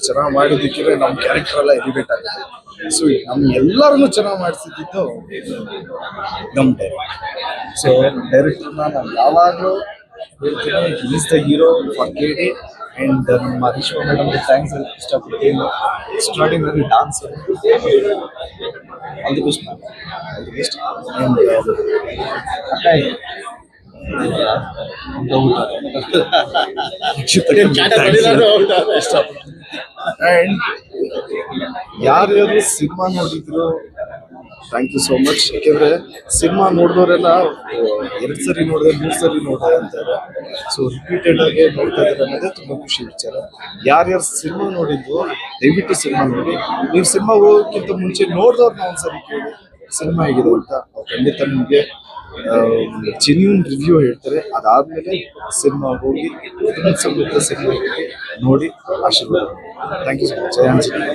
ಚೆನ್ನಾಗಿ ಮಾಡಿದ್ದಕ್ಕೆ ನಮ್ಮ ಕ್ಯಾರೆಕ್ಟರ್ ಎಲ್ಲ ಎಲಿವೇಟ್ ಆಗುತ್ತೆ. ಸೊ ಎಲ್ಲರನ್ನು ಚೆನ್ನಾಗಿ ಮಾಡಿಸಿದ್ದು ನಮ್ಮ ಡೈರೆಕ್ಟರ್. ಸೊ ಡೈರೆಕ್ಟರ್ನ ನಾನು ಯಾವಾಗಲೂ ಹೇಳ್ತೀನಿ, ಈಸ್ ದ ಹೀರೋ ಫಾರ್ ಕೇಳಿ. ಆ್ಯಂಡ್ ನಮ್ಮ ಹರೀಶ್ವ ಮೇಡಮ್ಗೆ ಥ್ಯಾಂಕ್ಸ್ ಇಷ್ಟಪಡ್ತೀನಿ. Extraordinary dance, all the best ma'am, all the best. And and ಯಾರ್ಯಾರು ಸಿನಿಮಾ ನೋಡಿದ್ರು ಥ್ಯಾಂಕ್ ಯು ಸೋ ಮಚ್. ಯಾಕೆಂದರೆ ಸಿನಿಮಾ ನೋಡಿದವರೆಲ್ಲ 2 ಸರಿ ನೋಡಿದೆ, 3 ಸರಿ ನೋಡಿದೆ ಅಂತಾರೆ. ಸೊ ರಿಪೀಟೆಡ್ ಆಗಿ ನೋಡ್ತಾ ಇದ್ದಾರೆ ಅನ್ನೋದೇ ತುಂಬ ಖುಷಿ ವಿಚಾರ. ಯಾರ್ಯಾರು ಸಿನಿಮಾ ನೋಡಿದ್ದು ದಯವಿಟ್ಟು ಸಿನಿಮಾ ನೋಡಿ. ನೀವು ಸಿನಿಮಾ ಹೋಗೋಕ್ಕಿಂತ ಮುಂಚೆ ನೋಡಿದವ್ರನ್ನ ಒಂದ್ಸರಿ ಕೇಳಿ ಸಿನಿಮಾ ಹೇಗಿದೆ ಅಂತ. ಖಂಡಿತ ನಿಮಗೆ ಜೆನ್ಯೂನ್ ರಿವ್ಯೂ ಹೇಳ್ತಾರೆ. ಅದಾದಮೇಲೆ ಸಿನಿಮಾ ಹೋಗಿ ಸಿನಿಮಾ ನೋಡಿ ಆಶೀರ್ವಾದ. Thank you so much. ಜಯ ಆಂಜನೇಯ.